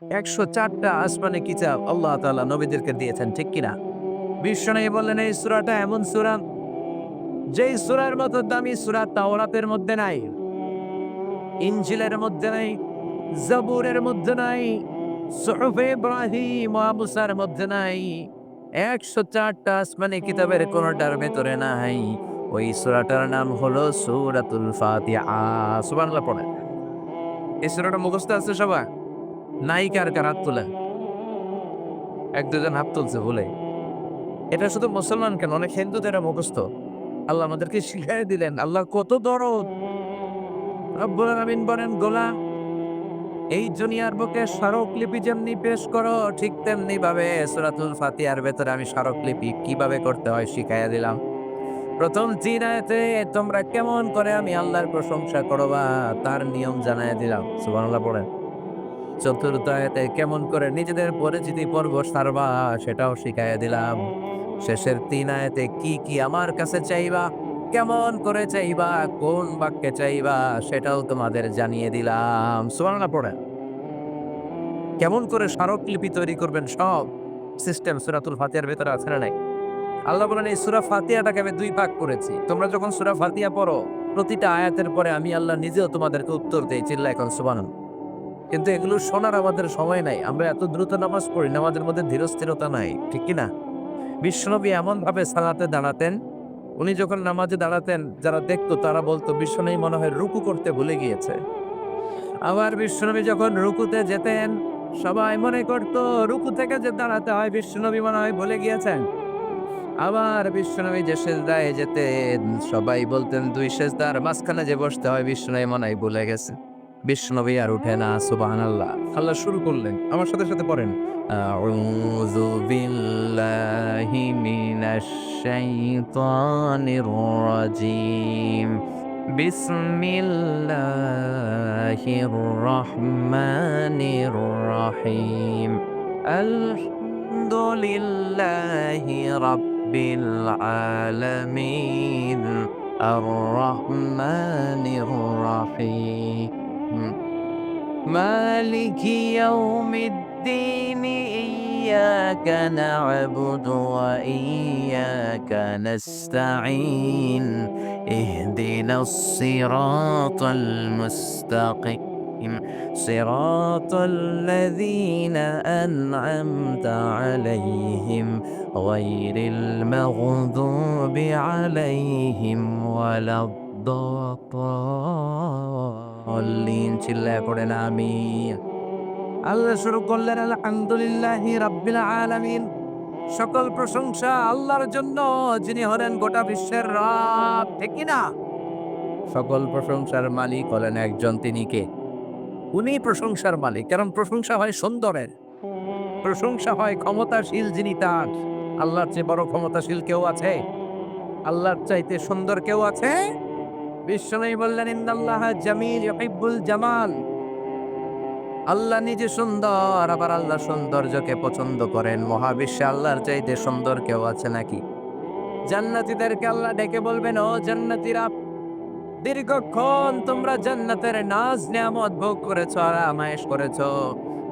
104টা আসমানি কিতাব আল্লাহ তাআলা নবীদেরকে দিয়েছেন, ঠিক কিনা? বিশ্বনবী বললেন এই সূরাটা এমন সূরা যেই সূরার মতো দামি সূরা তাওরাতের মধ্যে নাই, ইনজিলের মধ্যে নাই, জাবুরের মধ্যে নাই, সুহুফে ইব্রাহিম ওয়া মুসার মধ্যে নাই। 104টা আসমানি কিতাবের কোনটার ভেতরে নাই। ওই সূরাটার নাম হলো সূরাতুল ফাতিহা। সুবহানাল্লাহ পড়েন। এই সূরাটা মুখস্থ আছে সবার? নাই কার কার হাত তোলেন। ১-২ জন হাত তুলছে ভুলে। এটা শুধু মুসলমান কেন, অনেক হিন্দুদেরও মুখস্থ। আল্লাহ আমাদেরকে শিখাই দিলেন। আল্লাহ কত দরদ। রব্বুল আলামিন বলেন, গোলাম এই দুনিয়ার বুকে স্মারকলিপি যেমনি পেশ করো ঠিক তেমনি ভাবে সূরাতুল ফাতিহার ভেতরে আমি স্মারকলিপি কিভাবে করতে হয় শিখাইয়া দিলাম। প্রথম ৩ আয়াতে তোমরা কেমন করে আমি আল্লাহর প্রশংসা করবা তার নিয়ম জানাইয়া দিলাম। সুবহানাল্লাহ পড়েন। চতুর্থ আয়াতে কেমন করে নিজেদের পরিচিতি পর্ব সারবা সেটাও শিখাইয়া দিলাম। শেষের ৩ আয়াতে কি, কি আমার কাছে চাইবা, কেমন করে চাইবা, কোন বাক্যে চাইবা সেটাও তোমাদের জানিয়ে দিলাম। সুবহানাল্লাহ পড়েন। কেমন করে স্মারকলিপি তৈরি করবেন সব সিস্টেম সূরাতুল ফাতিহার ভেতরে আছে না নাই? আল্লাহ বলেন এই সূরা ফাতিহাটাকে আমি ২ ভাগ করেছি। তোমরা যখন সূরা ফাতিহা পড়ো প্রতিটা আয়াতের পরে আমি আল্লাহ নিজেও তোমাদেরকে উত্তর দেই। চিল্লায় এখন সুবহানাল্লাহ। কিন্তু এগুলো শোনার আমাদের সময় নাই। আমরা এত দ্রুত নামাজ পড়ি, নামাজের মধ্যে ধীরস্থিরতা নাই। ঠিক কি না? বিশ্বনবী এমনভাবে সালাতে দাঁড়াতেন, উনি যখন নামাজে দাঁড়াতেন যারা দেখতো তারা বলতো বিশ্বনবী মনে হয় রুকু করতে ভুলে গিয়েছে। আবার বিশ্বনবী যখন রুকুতে যেতেন সবাই মনে করত রুকু থেকে যে দাঁড়াতে হয় বিশ্বনবী মনে হয় ভুলে গিয়েছেন। আবার বিশ্বনবী যে সেজদায় যেতেন সবাই বলতেন ২ সেজদার মাঝখানে যে বসতে হয় বিশ্বনবী মনে হয় ভুলে গেছে। বিশ্বনবী আর উঠে না, সুবহানাল্লাহ। আল্লাহ শুরু করলেন। আমার সাথে, সাথে পড়েন। আউযু বিল্লাহি মিনাশ শাইতানির রাজিম। বিসমিল্লাহির রহমানির রহিম। আলহামদুলিল্লাহি রাব্বিল আলামিন। الرحمن الرحيم مالك يوم الدين إياك نعبد وإياك نستعين اهدنا الصراط المستقيم صراط الذين أنعمت عليهم غير المغضوب عليهم ولا الضالين চিল্লায় পড়েন আমিন। আল্লাহ শুরু করলেন আলহামদুলিল্লাহি রাব্বিল আলামিন। সকল প্রশংসা আল্লাহর জন্য যিনি হলেন গোটা বিশ্বের রব, ঠিক কি না? সকল প্রশংসার মালিক হলেন একজন, তিনি কে? উনি প্রশংসার মালিক। কারণ প্রশংসা হয় সুন্দরের, প্রশংসা হয় ক্ষমতাশীল যিনি তার। আল্লাহর চেয়ে বড় ক্ষমতাশীল কেউ আছে? আল্লাহর চাইতে সুন্দর কেউ আছে? বিশ্বনবী বললেন ইন্নাল্লাহা জামিল ইউহিব্বুল জামাল। আল্লাহ নিজে সুন্দর, আবার আল্লাহ সৌন্দর্যকে পছন্দ করেন। মহাবিশ্বে আল্লাহর চাইতে সুন্দর কেউ আছে নাকি? জান্নাতীদেরকে আল্লাহ ডেকে বলবেন, ও জান্নাতীরা, দীর্ঘক্ষণ তোমরা জান্নাতের নাজ নেয়ামত ভোগ করেছ, আরাম-আয়েশ করেছ।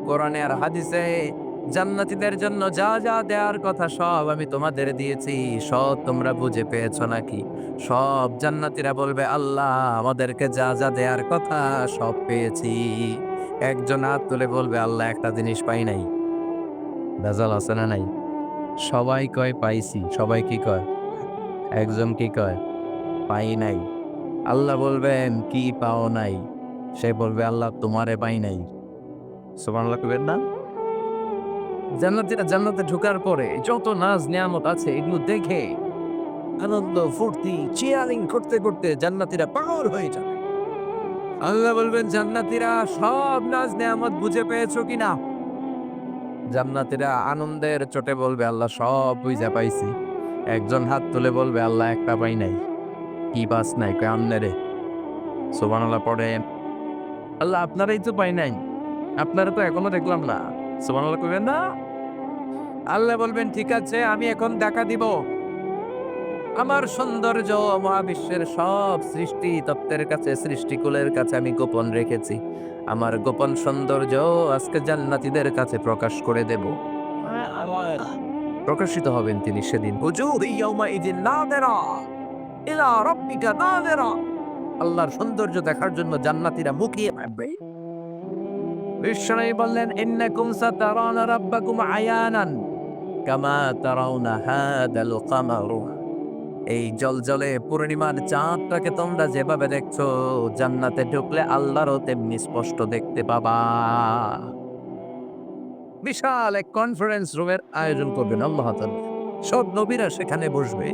কোরআনে আর হাদিসে জান্নাতীদের জন্য যা যা দেওয়ার কথা সব আমি তোমাদের দিয়েছি। সব তোমরা বুঝে পেয়েছ নাকি? সব জান্নাতীরা বলবে, আল্লাহ আমাদেরকে যা যা দেওয়ার কথা সব পেয়েছি। একজন হাত তুলে বলবে, আল্লাহ একটা জিনিস পাই নাই। ভেজাল আছে না নাই? সবাই কয় পাইছি। সবাই কি কয়? একজন কি কয়? পাই নাই। আল্লাহ বলবেন, কি পাও নাই? সে বলবে, আল্লাহ তোমারে পাই নাই। সুবহানাল্লাহ কইবেন না? জান্নাতীরা জান্নাতে ঢোকার পরে যত নাজ নেয়ামত আছে এগুলো দেখে আনন্দ ফুর্তি চিয়ারিং করতে করতে জান্নাতীরা পাগল হয়ে যাবে। আল্লাহ বলবেন, জান্নাতীরা সব নাজ নেয়ামত বুঝে পেয়েছো কিনা? জান্নাতীরা আনন্দের চোটে বলবে, আল্লাহ সব বুঝা পাইছি। একজন হাত তুলে বলবে, আল্লাহ একটা পাই নাই। কি পাস নাই? কয় আমনে। সুবহানাল্লাহ পড়েন। আল্লাহ আপনারাই তো পাই নাই। আপনারা তো এখনো দেখলাম না। সুবহানাল্লাহ কইবেন না? আল্লাহ বলবেন, ঠিক আছে আমি এখন দেখা দিব। আমার সৌন্দর্য মহাবিশ্বের সব সৃষ্টি তত্ত্বের কাছে, সৃষ্টিকুলের কাছে আমি গোপন রেখেছি। আমার গোপন সৌন্দর্য আজকে জান্নাতীদের কাছে প্রকাশ করে দেব। প্রকাশিত হবেন তিনি সেদিন। উজুহু ইয়াওমাইযিন নাযিরা ইলা রাব্বিকা নাযিরা। আল্লাহর সৌন্দর্য দেখার জন্য জান্নাতীরা মুখিয়ে থাকবে। বিশ্বনবী বললেন, ইন্নাকুম সাতারাউনা রাব্বাকুম আয়ানান কামা তারাউনা হাদাল কামার। এই জলজলে পূর্ণিমার চাঁদটাকে তোমরা যেভাবে দেখছো, জান্নাতে ঢুকলে আল্লাহরও তেমনি স্পষ্ট দেখতে পাবা। বিশাল এক কনফারেন্স রুমের আয়োজন করবেন আল্লাহ তাআলা। সব নবীরা সেখানে বসবে।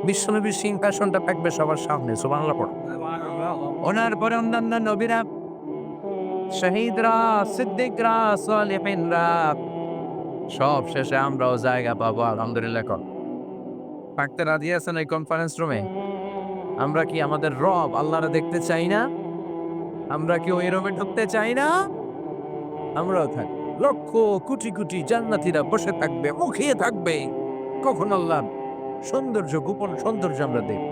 বিশ্বনবীর সিংহাসনটা থাকবে সবার সামনে। সুবহানাল্লাহ পড়ো। ওনার পরে অন্যান্য নবীরা, শহীদরা, সিদ্দিকরা, সালেহিনরা, সব শেষে আমরাও জায়গা পাবো আলহামদুলিল্লাহ। থাকতে রাজি আছেন এই কনফারেন্স রুমে? আমরা কি আমাদের রব আল্লাহরে দেখতে চাই না? আমরা কি ওই রুমে ঢুকতে চাই না? আমরাও থাকবো। লক্ষ কোটি কোটি জান্নাতীরা বসে থাকবে, মুখিয়ে থাকবে। কখন আল্লাহর সৌন্দর্য, গোপন সৌন্দর্য আমরা দেখব।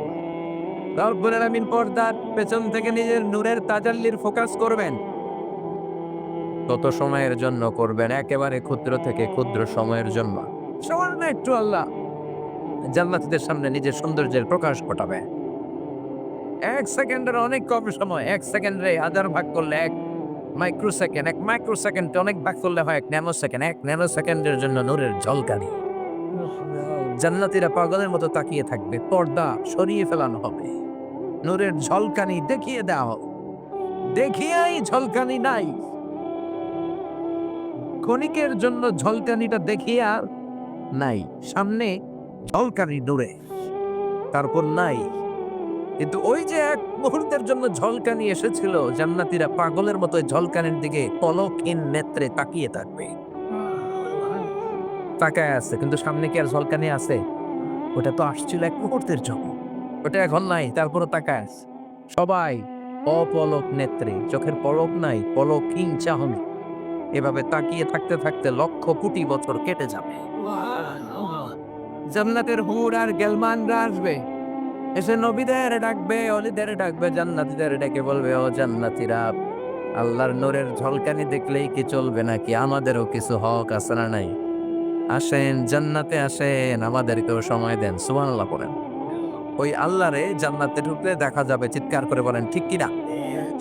তারপরে আমিন পর্দার পেছন থেকে নিজের নূরের তাজাল্লির ফোকাস করবেন। তত সময়ের জন্য করবেন, একেবারে ক্ষুদ্র থেকে ক্ষুদ্র সময়ের জন্য। সামান্য একটু আল্লাহ জান্নাতীদের সামনে নিজের সৌন্দর্যের প্রকাশ ঘটাবে। 1 সেকেন্ডের অনেক কম সময়। 1 সেকেন্ডে 1000 ভাগ করলে 1 মাইক্রোসেকেন্ড, 1 মাইক্রোসেকেন্ড অনেক ভাগ করলে হয় 1 ন্যানোসেকেন্ড। 1 ন্যানোসেকেন্ডের জন্য নূরের ঝলকানি। জান্নাতীরা পাগলের মতো তাকিয়ে থাকবে। পর্দা সরিয়ে ফেলানো হবে, নূরের ঝলকানি দেখিয়ে দেওয়া হবে। দেখিয়াই ঝলকানি নাই, ক্ষণিকের জন্য ঝলকানিটা দেখিয়ে আর নাই। সামনে ঝলকানি নূরে, তারপর নাই। কিন্তু ওই যে এক মুহূর্তের জন্য ঝলকানি এসেছিল, জান্নাতীরা পাগলের মতো ঝলকানির দিকে পলকহীন নেত্রে তাকিয়ে থাকবে। তাকায় আছে, কিন্তু সামনে কি আর ঝলকানি আছে? ওটা তো আসছিল এক মুহূর্তের জন্য, ওটা এখন নাই। তারপরও তাকায় আছে সবাই অপলক নেত্রে, চোখের পলক নাই, পলকহীন চাহনি। এভাবে তাকিয়ে থাকতে থাকতে লক্ষ কোটি বছর কেটে যাবে। জান্নাতের হুর আর গেলমানরা আসবে, এসে নবীদের ডাকবে, অলিদের ডাকবে, জান্নাতীদের ডেকে বলবে, ও জান্নাতীরা, আল্লাহর নূরের ঝলকানি দেখলেই কি চলবে নাকি? আমাদেরও কিছু হক আছে না নাই? আসেন জান্নাতে আসেন, আমাদেরকেও সময় দেন। সুবহানাল্লাহ পড়েন। ওই আল্লাহরে জান্নাতে ঢুকলে দেখা যাবে, চিৎকার করে বলেন ঠিক কিনা?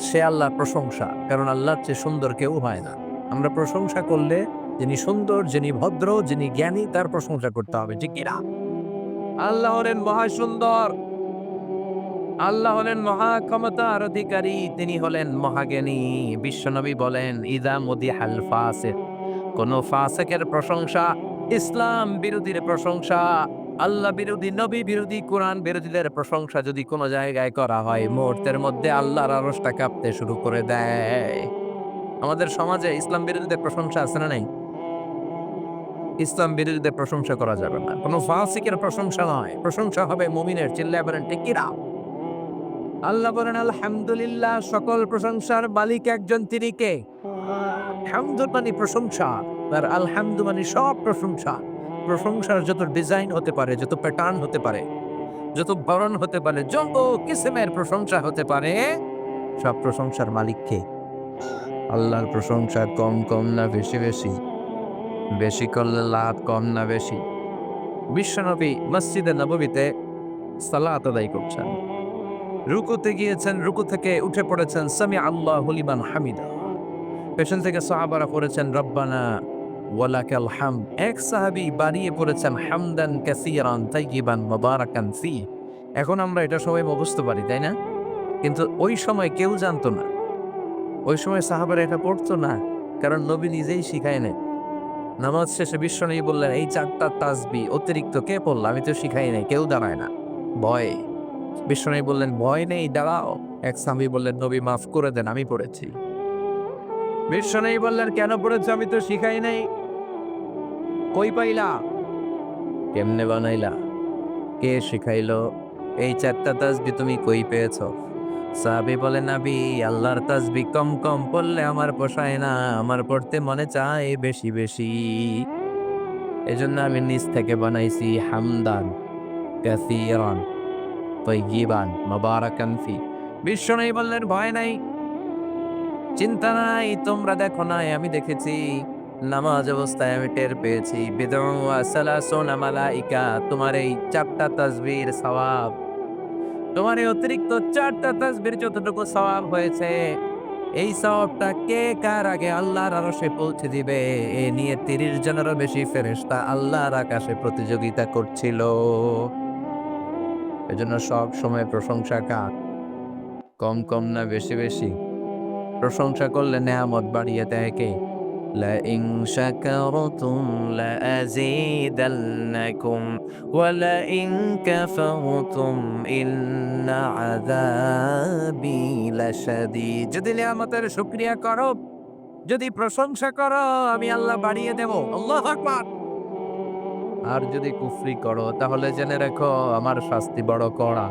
সে আল্লাহর প্রশংসা, কারণ আল্লাহর চেয়ে সুন্দর কেউ হয় না। আমরা প্রশংসা করলে যিনি সুন্দর, যিনি ভদ্র, যিনি জ্ঞানী, তার প্রশংসা করতে হবে, ঠিক কিনা? আল্লাহ হলেন মহা সুন্দর, আল্লাহ হলেন মহা ক্ষমতার অধিকারী, তিনি হলেন মহাজ্ঞানী। বিশ্বনবী বলেন, ইদা মুদিহাল ফাসিক, কোন ফাসিকের প্রশংসা, ইসলাম বিরোধীর প্রশংসা, আল্লাহ বিরোধী, নবী বিরোধী, কোরআন বিরোধীদের প্রশংসা যদি কোনো জায়গায় করা হয়, মুহূর্তের মধ্যে আল্লাহর আরশটা কাঁপতে শুরু করে দেয়। আমাদের সমাজে ইসলাম বিরোধীদের প্রশংসা আছে না নাই? ইসলাম বিরোধীদের প্রশংসা করা যাবে না, কোনো ফাসিকের প্রশংসা নয়। প্রশংসা হবে মুমিনের। চিল্লায় বলেন ঠিক কিনা? আল্লাহ বলেন, আলহামদুলিল্লাহ, সকল প্রশংসার মালিক একজন, তিনি কে? হামদু মানে প্রশংসা, আর আলহামদু মানে সব প্রশংসা। প্রশংসার যত ডিজাইন হতে পারে, যত প্যাটার্ন হতে পারে, যত বরণ হতে পারে, যত কিসিমের প্রশংসা হতে পারে, সব প্রশংসার মালিক কে? আল্লাহর প্রশংসা কম কম না বেশি বেশি? বেশি করলে লাভ, কম না বেশি? বিশ্বনবী মসজিদে নববীতে সালাত আদায় করছেন, রুকুতে গিয়েছেন, রুকু থেকে উঠে পড়েছেন সামি আল্লাহু লিমান হামিদা। পেছন থেকে সাহাবারা পড়েছেন রব্বানা ওয়ালাকাল হামদ। এক সাহাবী বাড়িয়ে পড়েছেন হামদান কাসীরান তাইয়িবান মুবারাকান ফি। এখন আমরা এটা সবাই মুখস্থ পারি, তাই না? কিন্তু ওই সময় কেউ জানতো না। ওই সময় সাহাবারা এটা পড়তো না, কারণ নবী নিজেই শিখায় নাই। নামাজ শেষে বিশ্বনবী বললেন, এই 4টা তাসবিহ অতিরিক্ত কে পড়ল? আমি তো শিখাই নাই, কেউ দাঁড়ায় না, ভয়। বিশ্বনবী বললেন, ভয় নেই, দাঁড়াও। এক সাহাবী বললেন, নবী মাফ করে দেন, আমি পড়েছি। বিশ্বনবী বললেন, কেন পড়েছো? আমি তো শিখাই নাই। কই পাইলা? কেমনে বানাইলা? কে শিখাইলো? এই 4টা তাসবিহ তুমি কই পেয়েছো? সাহাবী বলেন, নবী, আল্লাহর তাসবিহ কম কম পড়লে আমার পোষায় না, আমার পড়তে মনে চায় বেশি বেশি। এজন্য আমি নিজ থেকে বানাইছি হামদান। কাসীরান তাইয়িবান মুবারাকান ফি। বিশ্বনবী বললেন, ভয় নাই, চিন্তা নাই, তোমরা দেখো নাই, আমি দেখেছি। নামাজ অবস্থায় আমি টের পেয়েছি। বিদউ ওয়া সালাসুনা মালাইকা, তোমার এই 4টা তাসবিহর সওয়াব, তোমার এই অতিরিক্ত 4টা তাসবিহর যতটুকু সওয়াব হয়েছে, এই সওয়াবটা কে কার আগে আল্লাহর আরশে পৌঁছে দিবে, এ নিয়ে 30 জনেরও বেশি ফেরেশতা আল্লাহর আকাশে প্রতিযোগিতা করছিল। এজন্য সব সময় প্রশংসা কার? কম কম না বেশি বেশি? প্রশংসা করলে নেয়ামত বাড়িয়ে দেয় কে? لئن شكرتم لأزيدنكم ولئن كفرتم إن عذابي لشديد। যদি নিয়ামতের শুকরিয়া করো, যদি প্রশংসা করো, আমি আল্লাহ বাড়িয়ে দেব। আল্লাহু আকবার। আর যদি কুফরি করো, তাহলে জেনে রেখো আমার শাস্তি বড় কড়া।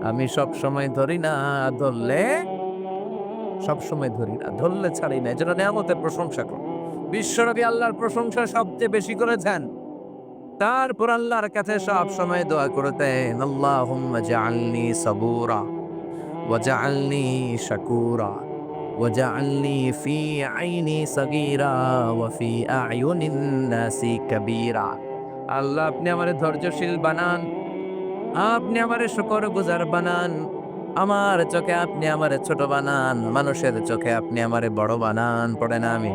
আমি সব সময় ধরি না, ধরলে সবসময় ধরি না, ধরলে ছাড়ি না। এজন্য নিয়ামতের প্রশংসা করো। বিশ্বনবী আল্লাহর প্রশংসা সবচেয়ে বেশি করেছেন। তারপর আল্লাহর কাছে সব সময় দোয়া করতেন, আল্লাহুম্মা জাআলনি সাবুরা ওয়া জাআলনি শাকুরা ওয়া জাআলনি ফি আইনি সাগীরা ওয়া ফি আ'য়ুনিন নাসি কাবীরা। আল্লাহ, আপনি আমারে ধৈর্যশীল বানান, আপনি আমারে শুকরগুজার বানান, আমার চোখে আপনি আমারে ছোট বানান, মানুষের চোখে আপনি আমারে বড় বানান। পড়ে না আমি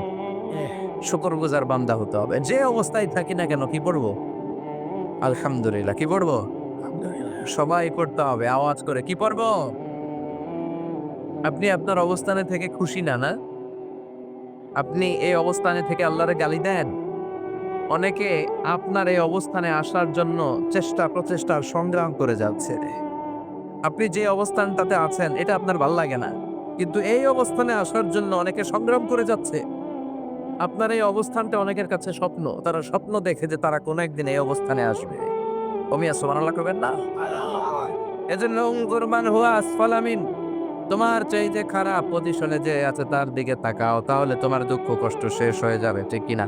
শুকরগুজার বান্দা হতে হবে। যে অবস্থায় থাকি না কেন কি পড়বো? আলহামদুলিল্লাহ। কি পড়বো? সবাই পড়তে হবে আওয়াজ করে। কি পড়বো? আপনি আপনার অবস্থানে থেকে খুশি না, না? আপনি এই অবস্থানে থেকে আল্লাহরে গালি দেন? অনেকে আপনার এই অবস্থানে আসার জন্য চেষ্টা প্রচেষ্টার সংগ্রাম করে যাচ্ছে। আপনি যে অবস্থানটাতে আছেন এটা আপনার ভাল লাগে না, কিন্তু এই অবস্থানে আসার জন্য অনেকে সংগ্রাম করে যাচ্ছে। আপনার এই অবস্থানটা অনেকের কাছে স্বপ্ন, তারা স্বপ্ন দেখে যে তারা কোনো একদিন এই অবস্থানে আসবে। ওমিয়া সুবহানাল্লাহ করবেন না? এজন্য উনজুর মান হুয়া আসফালা মিন, তোমার চেয়ে যে খারাপ পজিশনে যে আছে তার দিকে তাকাও, তাহলে তোমার দুঃখ কষ্ট শেষ হয়ে যাবে। ঠিক কিনা?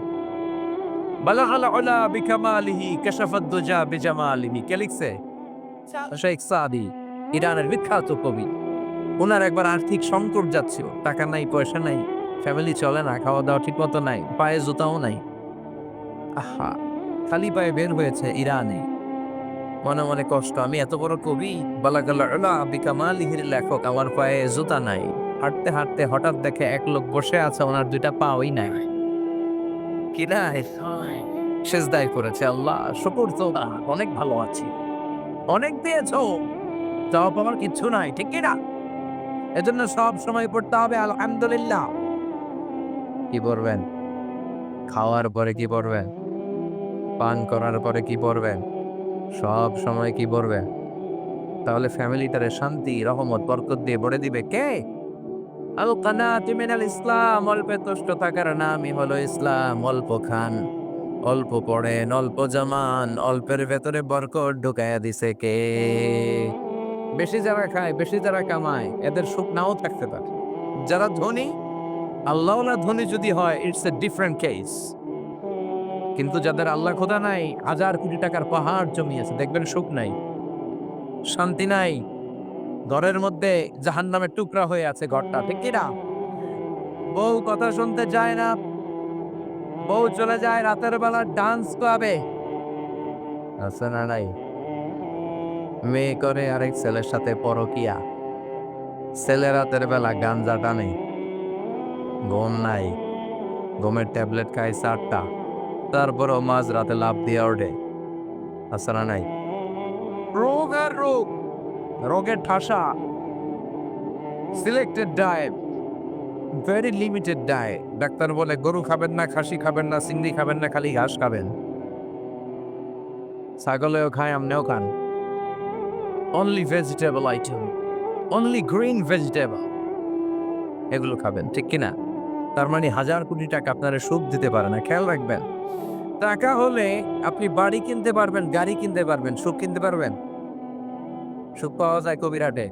বালাগাল উলা বিকামালিহি কাশাফাদ দুজা বিজামালিহি। কে লিখছে? শেখ সাদি, ইরানের বিখ্যাত কবি। ওনার একবার আর্থিক সংকট যাচ্ছিল, টাকা নাই, পয়সা নাই, ফ্যামিলি চলে না, খাওয়া দাওয়া ঠিক মতো নাই, পায়ে জুতাও নাই। আহা, খালি পায়ে বের হয়েছে ইরানে। মনে মনে কষ্ট, আমি এত বড় কবি, বালাগাল উলা বিকামালিহির লেখক, আমার পায়ে জুতা নাই। হাঁটতে হাঁটতে হঠাৎ দেখে এক লোক বসে আছে, ওনার 2টা পাওই নাই। কি নাই? সেজদায় করেছে, আল্লাহ শুকর তোবা, অনেক ভালো আছি, অনেক দিয়েছো, জবাব আমার কিচ্ছু নাই। ঠিক কিনা? এজন্য সব সময় পড়তে হবে আলহামদুলিল্লাহ। কি পড়বেন? খাওয়ার পরে কি পড়বেন? পান করার পরে কি পড়বেন? সব সময় কি পড়বেন? তাহলে ফ্যামিলিটারে শান্তি, রহমত, বরকত দিয়ে ভরে দিবে কে? আল কানাতু মিনাল ইসলাম, অল্পে তুষ্ট থাকার নামই হলো ইসলাম। অল্প খান, অল্প পড়েন, অল্প জমান, অল্পের ভেতরে বরকত ঢুকাইয়া দিছে কে? বেশি যারা খায়, বেশি যারা কামায়, এদের সুখ নাও থাকতে পারে। যারা ধনী, আল্লাহওয়ালা ধনী যদি হয়, ইটস এ ডিফারেন্ট কেস। কিন্তু যাদের আল্লাহ খোদা নাই, 1000 কোটি টাকার পাহাড় জমিয়েছে, দেখবেন সুখ নাই, শান্তি নাই, ঘরের মধ্যে জাহান্নামের টুকরা হয়ে আছে ঘরটা। ঠিক কিনা? বউ কথা শুনতে চায় না, বউ চলে যায় রাতের বেলা ডান্স ক্লাবে। আছে না নাই? মেয়ে করে আরেক ছেলের সাথে পরকিয়া, ছেলে রাতের বেলা গাঞ্জা টানে, ঘুম নাই, ঘুমের ট্যাবলেট খায় 4টা, তারপরও মাঝ রাতে লাভ দিয়ে ওঠে। আছে না নাই? রোগ আর রোগ, রোগের ঠাসা। Selected diet, very limited diet. Doctor বলে গরু খাবেন না, খাসি খাবেন না, চিংড়ি খাবেন না, খালি ঘাস খাবেন। ছাগলেও খায়, আমনেও খান। Only vegetable item, only green vegetable, এগুলো খাবেন। ঠিক কিনা? তার মানে 1000 কোটি টাকা আপনারা সুখ দিতে পারে না। খেয়াল রাখবেন, টাকা হলে আপনি বাড়ি কিনতে পারবেন, গাড়ি কিনতে পারবেন, সুখ কিনতে পারবেন? সুখ পাওয়া যায় কবিরাটে,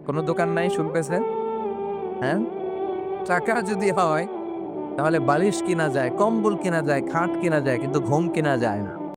কোনো দোকান নাই সুখ বেছে? হ্যাঁ, টাকা যদি হয় তাহলে বালিশ কিনা যায়, কম্বল কিনা যায়, খাট কিনা যায়, কিন্তু ঘুম কিনা যায় না।